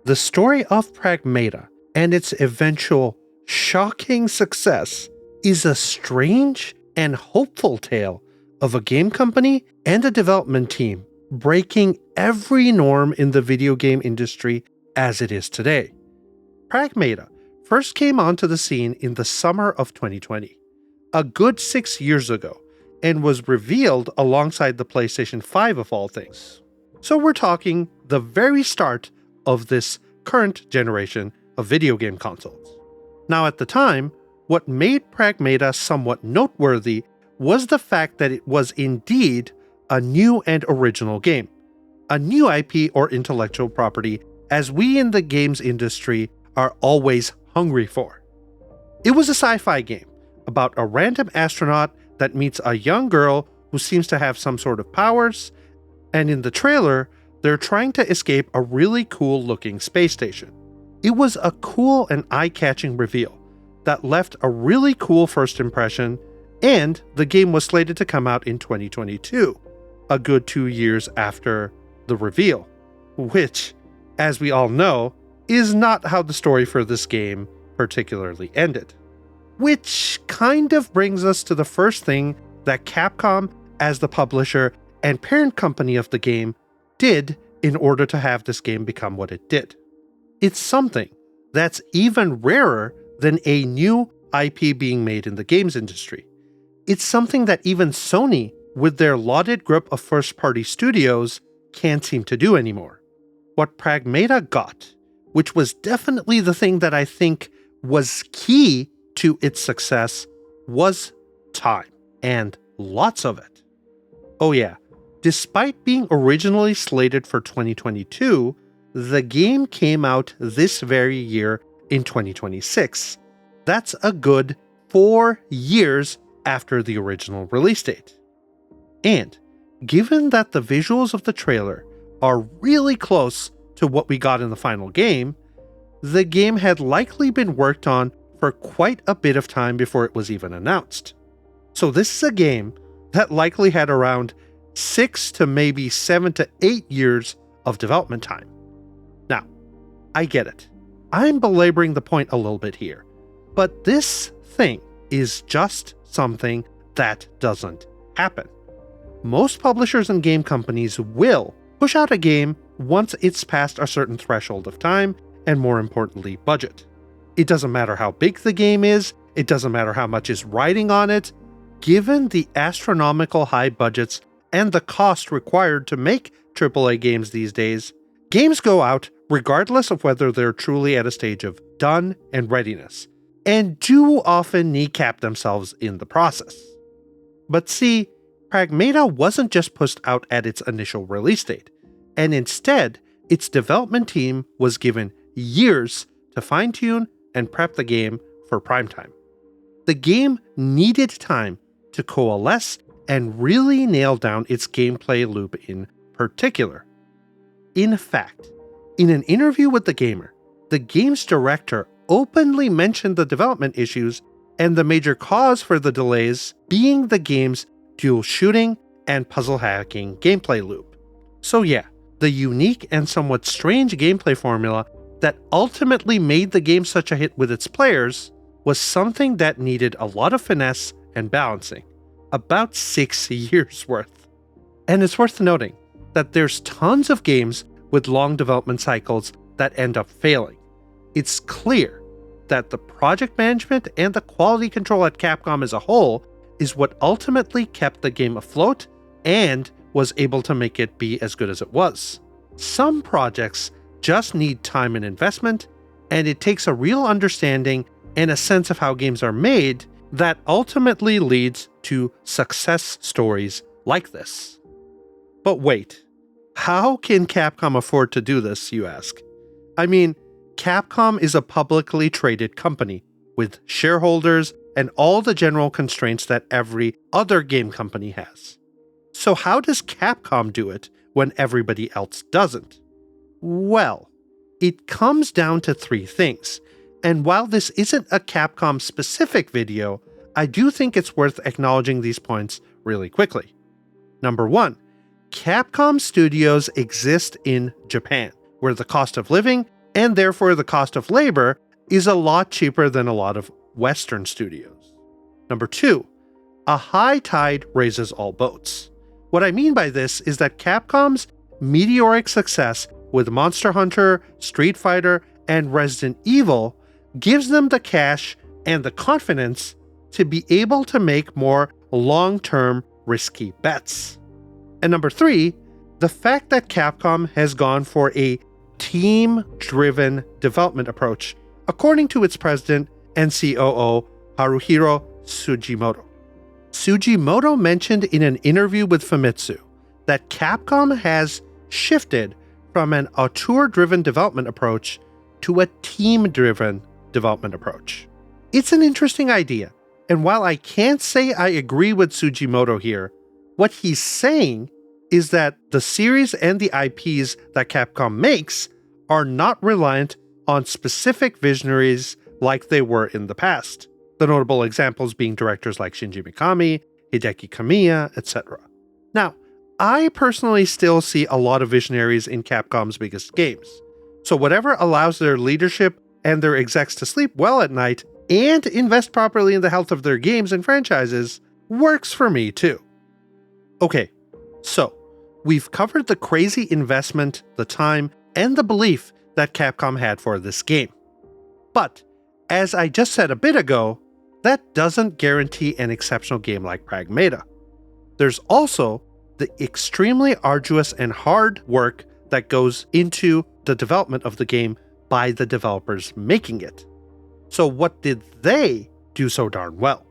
The story of Pragmata and its eventual shocking success is a strange and hopeful tale of a game company and a development team breaking every norm in the video game industry as it is today. Pragmata first came onto the scene in the summer of 2020, a good 6 years ago, and was revealed alongside the PlayStation 5 of all things. So we're talking the very start of this current generation of video game consoles. Now at the time, what made Pragmata somewhat noteworthy was the fact that it was indeed a new and original game, a new IP or intellectual property as we in the games industry are always hungry for. It was a sci-fi game about a random astronaut that meets a young girl who seems to have some sort of powers, and in the trailer, they're trying to escape a really cool looking space station. It was a cool and eye-catching reveal that left a really cool first impression, and the game was slated to come out in 2022, a good 2 years after the reveal, which, as we all know, is not how the story for this game particularly ended. Which kind of brings us to the first thing that Capcom, as the publisher and parent company of the game, did in order to have this game become what it did. It's something that's even rarer than a new IP being made in the games industry. It's something that even Sony, with their lauded group of first-party studios, can't seem to do anymore. What Pragmata got, which was definitely the thing that I think was key to its success, was time, and lots of it. Oh yeah, despite being originally slated for 2022, the game came out this very year in 2026. That's a good 4 years after the original release date. And given that the visuals of the trailer are really close to what we got in the final game, the game had likely been worked on for quite a bit of time before it was even announced. So this is a game that likely had around 6 to maybe 7 to 8 years of development time. Now, I get it. I'm belaboring the point a little bit here, but this thing is just something that doesn't happen. Most publishers and game companies will push out a game once it's past a certain threshold of time and, more importantly, budget. It doesn't matter how big the game is, it doesn't matter how much is riding on it. Given the astronomical high budgets and the cost required to make AAA games these days, games go out regardless of whether they're truly at a stage of done and readiness, and do often kneecap themselves in the process. But see, Pragmata wasn't just pushed out at its initial release date, and instead, its development team was given years to fine-tune and prep the game for primetime. The game needed time to coalesce and really nail down its gameplay loop in particular. In fact, in an interview with The Gamer, the game's director openly mentioned the development issues and the major cause for the delays being the game's dual shooting and puzzle hacking gameplay loop. So yeah, the unique and somewhat strange gameplay formula that ultimately made the game such a hit with its players was something that needed a lot of finesse and balancing, about 6 years worth. And it's worth noting that there's tons of games with long development cycles that end up failing. It's clear that the project management and the quality control at Capcom as a whole is what ultimately kept the game afloat and was able to make it be as good as it was. Some projects just need time and investment, and it takes a real understanding and a sense of how games are made that ultimately leads to success stories like this. But wait, how can Capcom afford to do this, you ask? I mean, Capcom is a publicly traded company with shareholders and all the general constraints that every other game company has. So how does Capcom do it when everybody else doesn't? Well, it comes down to 3 things, and while this isn't a Capcom-specific video, I do think it's worth acknowledging these points really quickly. Number 1, Capcom studios exist in Japan, where the cost of living, and therefore the cost of labor, is a lot cheaper than a lot of Western studios. Number 2, a high tide raises all boats. What I mean by this is that Capcom's meteoric success with Monster Hunter, Street Fighter, and Resident Evil gives them the cash and the confidence to be able to make more long-term risky bets. And number 3, the fact that Capcom has gone for a team-driven development approach, according to its president and COO, Haruhiro Sugimoto. Sugimoto mentioned in an interview with Famitsu that Capcom has shifted from an auteur-driven development approach to a team-driven development approach. It's an interesting idea, and while I can't say I agree with Sugimoto here, what he's saying is that the series and the IPs that Capcom makes are not reliant on specific visionaries like they were in the past. The notable examples being directors like Shinji Mikami, Hideki Kamiya, etc. Now, I personally still see a lot of visionaries in Capcom's biggest games, so whatever allows their leadership and their execs to sleep well at night and invest properly in the health of their games and franchises works for me too. Okay, so we've covered the crazy investment, the time, and the belief that Capcom had for this game. But, as I just said a bit ago, that doesn't guarantee an exceptional game like Pragmata. There's also the extremely arduous and hard work that goes into the development of the game by the developers making it. So what did they do so darn well?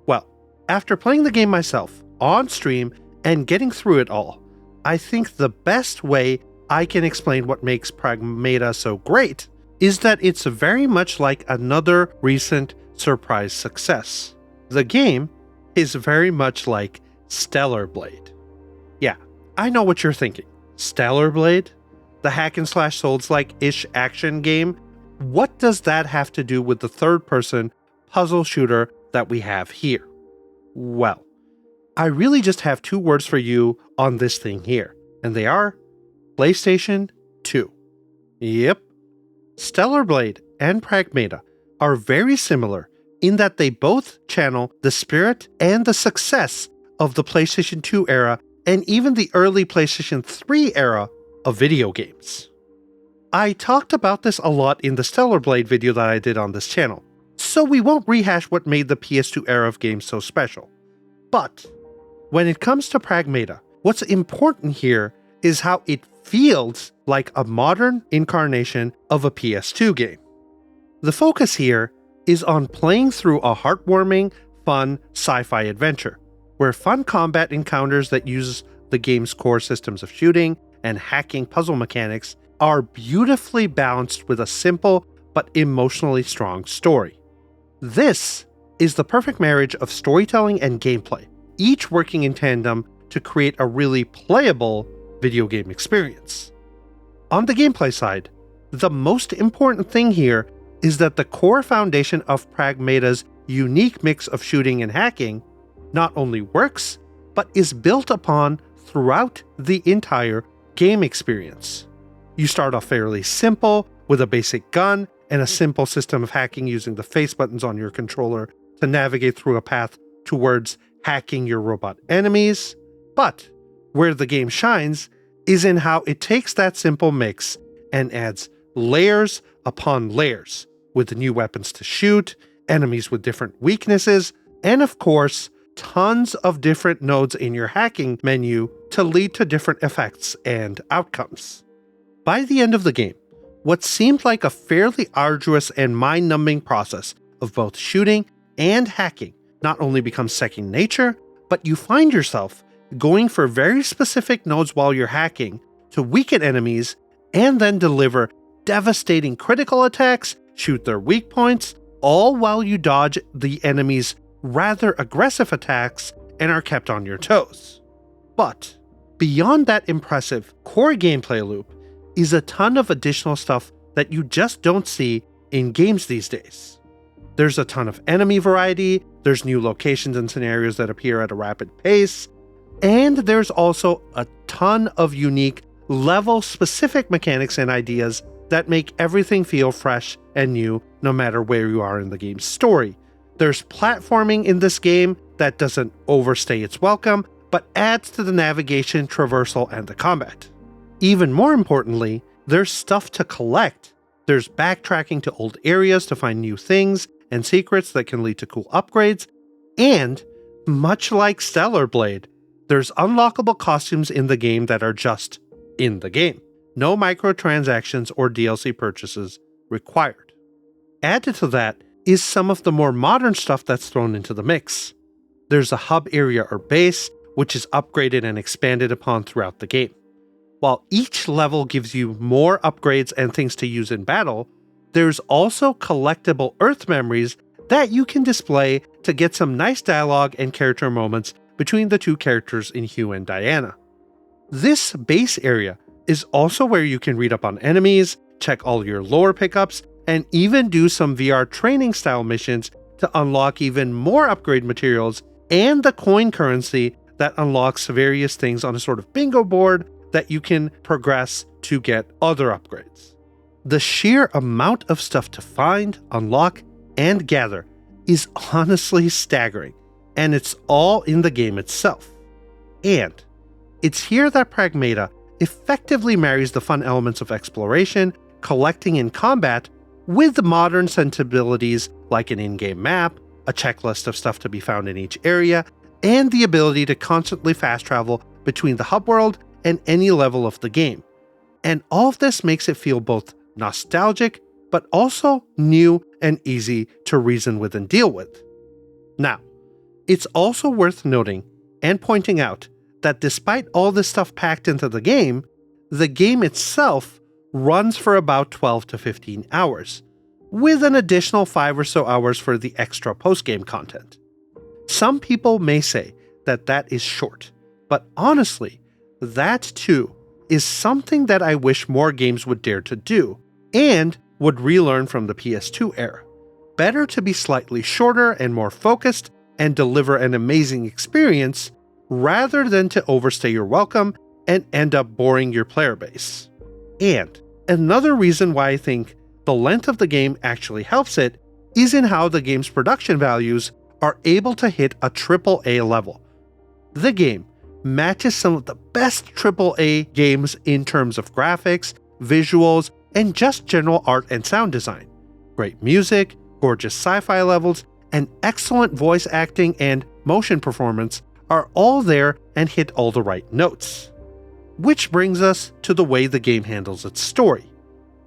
Well, after playing the game myself, on stream, and getting through it all, I think the best way I can explain what makes Pragmata so great is that it's very much like another recent surprise success. The game is very much like Stellar Blade. Yeah, I know what you're thinking. Stellar Blade? The hack and slash Souls-like-ish action game? What does that have to do with the third-person puzzle shooter that we have here? Well, I really just have 2 words for you on this thing here, and they are PlayStation 2. Yep. Stellar Blade and Pragmata are very similar in that they both channel the spirit and the success of the PlayStation 2 era and even the early PlayStation 3 era of video games. I talked about this a lot in the Stellar Blade video that I did on this channel, so we won't rehash what made the PS2 era of games so special. But when it comes to Pragmata, what's important here is how it feels like a modern incarnation of a PS2 game. The focus here is on playing through a heartwarming, fun sci-fi adventure, where fun combat encounters that use the game's core systems of shooting and hacking puzzle mechanics are beautifully balanced with a simple but emotionally strong story. This is the perfect marriage of storytelling and gameplay, each working in tandem to create a really playable video game experience. On the gameplay side, the most important thing here is that the core foundation of Pragmata's unique mix of shooting and hacking not only works, but is built upon throughout the entire game experience. You start off fairly simple, with a basic gun and a simple system of hacking using the face buttons on your controller to navigate through a path towards hacking your robot enemies. But where the game shines is in how it takes that simple mix and adds layers upon layers, with new weapons to shoot, enemies with different weaknesses, and of course, tons of different nodes in your hacking menu to lead to different effects and outcomes. By the end of the game, what seemed like a fairly arduous and mind-numbing process of both shooting and hacking not only becomes second nature, but you find yourself going for very specific nodes while you're hacking to weaken enemies and then deliver devastating critical attacks, shoot their weak points, all while you dodge the enemy's rather aggressive attacks and are kept on your toes. But beyond that impressive core gameplay loop is a ton of additional stuff that you just don't see in games these days. There's a ton of enemy variety, there's new locations and scenarios that appear at a rapid pace, and there's also a ton of unique level-specific mechanics and ideas that make everything feel fresh and new no matter where you are in the game's story. There's platforming in this game that doesn't overstay its welcome, but adds to the navigation, traversal, and the combat. Even more importantly, there's stuff to collect. There's backtracking to old areas to find new things and secrets that can lead to cool upgrades, and, much like Stellar Blade, there's unlockable costumes in the game that are just in the game. No microtransactions or DLC purchases required. Added to that is some of the more modern stuff that's thrown into the mix. There's a hub area or base, which is upgraded and expanded upon throughout the game. While each level gives you more upgrades and things to use in battle, there's also collectible Earth memories that you can display to get some nice dialogue and character moments between the two characters in Hugh and Diana. This base area is also where you can read up on enemies, check all your lore pickups, and even do some VR training style missions to unlock even more upgrade materials and the coin currency that unlocks various things on a sort of bingo board that you can progress to get other upgrades. The sheer amount of stuff to find, unlock, and gather is honestly staggering, and it's all in the game itself. And it's here that Pragmata effectively marries the fun elements of exploration, collecting, and combat with modern sensibilities like an in-game map, a checklist of stuff to be found in each area, and the ability to constantly fast travel between the hub world and any level of the game. And all of this makes it feel both nostalgic, but also new and easy to reason with and deal with. Now, it's also worth noting and pointing out that despite all this stuff packed into the game itself runs for about 12 to 15 hours, with an additional 5 or so hours for the extra post-game content. Some people may say that that is short, but honestly, that too is something that I wish more games would dare to do, and would relearn from the PS2 era. Better to be slightly shorter and more focused, and deliver an amazing experience, rather than to overstay your welcome and end up boring your player base. And another reason why I think the length of the game actually helps it is in how the game's production values are able to hit a AAA level. The game matches some of the best AAA games in terms of graphics, visuals, and just general art and sound design. Great music, gorgeous sci-fi levels, and excellent voice acting and motion performance are all there and hit all the right notes. Which brings us to the way the game handles its story.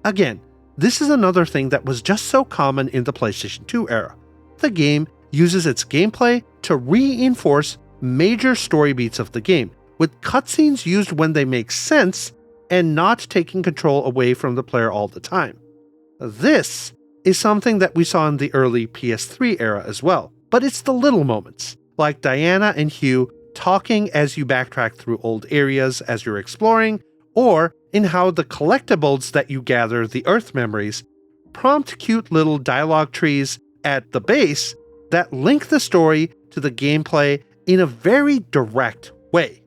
Again, this is another thing that was just so common in the PlayStation 2 era. The game uses its gameplay to reinforce major story beats of the game, with cutscenes used when they make sense and not taking control away from the player all the time. This is something that we saw in the early PS3 era as well, but it's the little moments, like Diana and Hugh talking as you backtrack through old areas as you're exploring, or in how the collectibles that you gather, the Earth memories, prompt cute little dialogue trees at the base that link the story to the gameplay in a very direct way.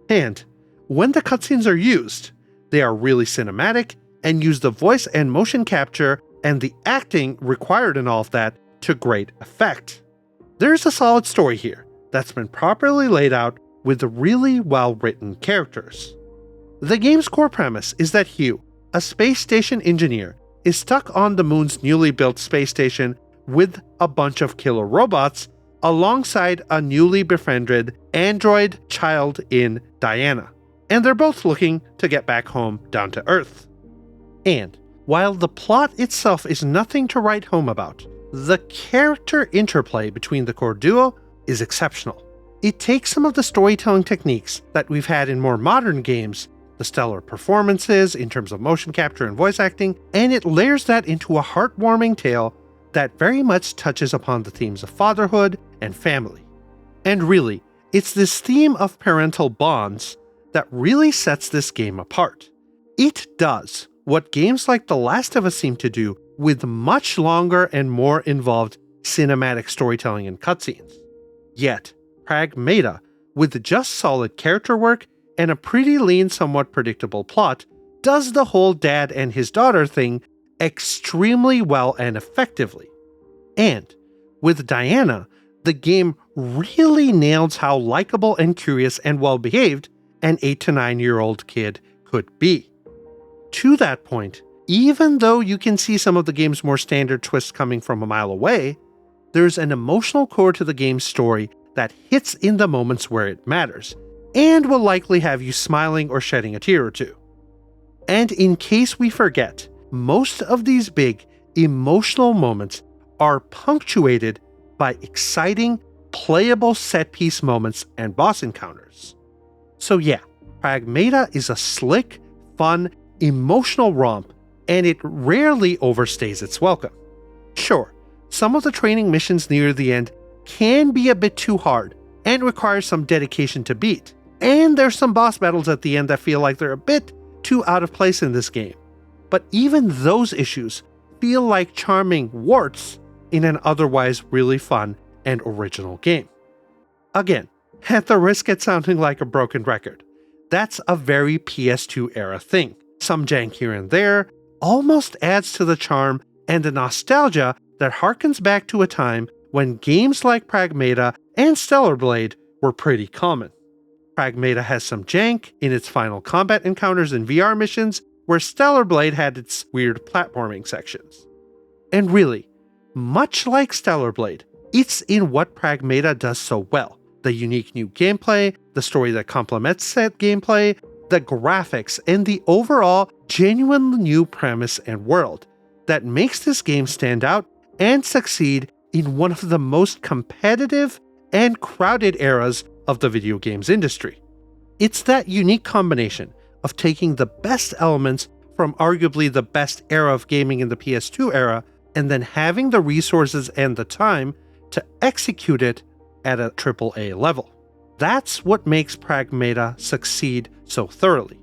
And when the cutscenes are used, they are really cinematic and use the voice and motion capture and the acting required in all of that to great effect. There's a solid story here that's been properly laid out with really well-written characters. The game's core premise is that Hugh, a space station engineer, is stuck on the moon's newly built space station with a bunch of killer robots alongside a newly befriended android child in Diana, and they're both looking to get back home down to Earth. And while the plot itself is nothing to write home about, the character interplay between the core duo is exceptional. It takes some of the storytelling techniques that we've had in more modern games, the stellar performances in terms of motion capture and voice acting, and it layers that into a heartwarming tale that very much touches upon the themes of fatherhood and family. And really, it's this theme of parental bonds that really sets this game apart. It does what games like The Last of Us seem to do with much longer and more involved cinematic storytelling and cutscenes. Yet, Pragmata, with just solid character work and a pretty lean, somewhat predictable plot, does the whole dad and his daughter thing extremely well and effectively. And with Diana, the game really nails how likable and curious and well-behaved an 8 to 9-year-old kid could be. To that point, even though you can see some of the game's more standard twists coming from a mile away, there's an emotional core to the game's story that hits in the moments where it matters, and will likely have you smiling or shedding a tear or two. And in case we forget, most of these big, emotional moments are punctuated by exciting, playable set-piece moments and boss encounters. So yeah, Pragmata is a slick, fun, emotional romp, and it rarely overstays its welcome. Sure, some of the training missions near the end can be a bit too hard and require some dedication to beat, and there's some boss battles at the end that feel like they're a bit too out of place in this game. But even those issues feel like charming warts in an otherwise really fun and original game. Again, at the risk of sounding like a broken record, that's a very PS2 era thing. Some jank here and there almost adds to the charm and the nostalgia that harkens back to a time when games like Pragmata and Stellar Blade were pretty common. Pragmata has some jank in its final combat encounters and VR missions, where Stellar Blade had its weird platforming sections. And really, much like Stellar Blade, it's in what Pragmata does so well: the unique new gameplay, the story that complements said gameplay, the graphics, and the overall genuine new premise and world that makes this game stand out and succeed in one of the most competitive and crowded eras of the video games industry. It's that unique combination of taking the best elements from arguably the best era of gaming in the PS2 era, and then having the resources and the time to execute it at a AAA level. That's what makes Pragmata succeed so thoroughly.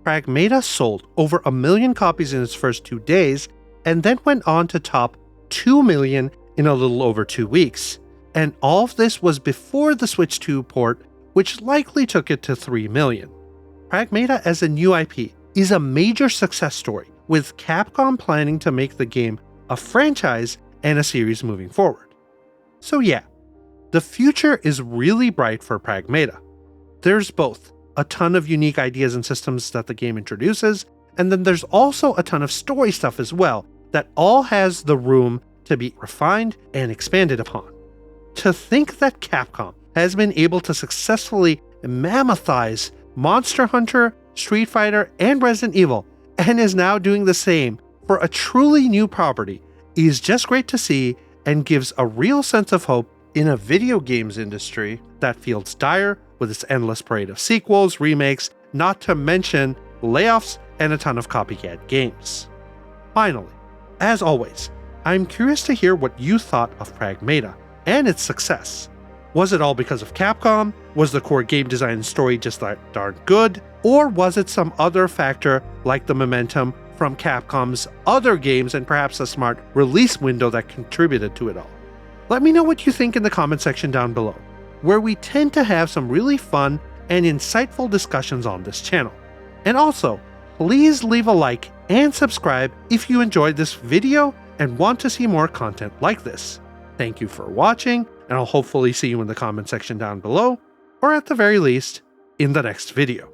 Pragmata sold over 1 million copies in its first 2 days, and then went on to top 2 million in a little over 2 weeks. And all of this was before the Switch 2 port, which likely took it to 3 million. Pragmata as a new IP is a major success story, with Capcom planning to make the game a franchise and a series moving forward. So yeah, the future is really bright for Pragmata. There's both a ton of unique ideas and systems that the game introduces, and then there's also a ton of story stuff as well that all has the room to be refined and expanded upon. To think that Capcom has been able to successfully mammothize Monster Hunter, Street Fighter, and Resident Evil, and is now doing the same for a truly new property, is just great to see and gives a real sense of hope in a video games industry that feels dire with its endless parade of sequels, remakes, not to mention layoffs and a ton of copycat games. Finally, as always, I'm curious to hear what you thought of Pragmata and its success. Was it all because of Capcom? Was the core game design and story just that darn good? Or was it some other factor like the momentum from Capcom's other games and perhaps a smart release window that contributed to it all? Let me know what you think in the comment section down below, where we tend to have some really fun and insightful discussions on this channel. And also, please leave a like and subscribe if you enjoyed this video and want to see more content like this. Thank you for watching, and I'll hopefully see you in the comment section down below, or at the very least, in the next video.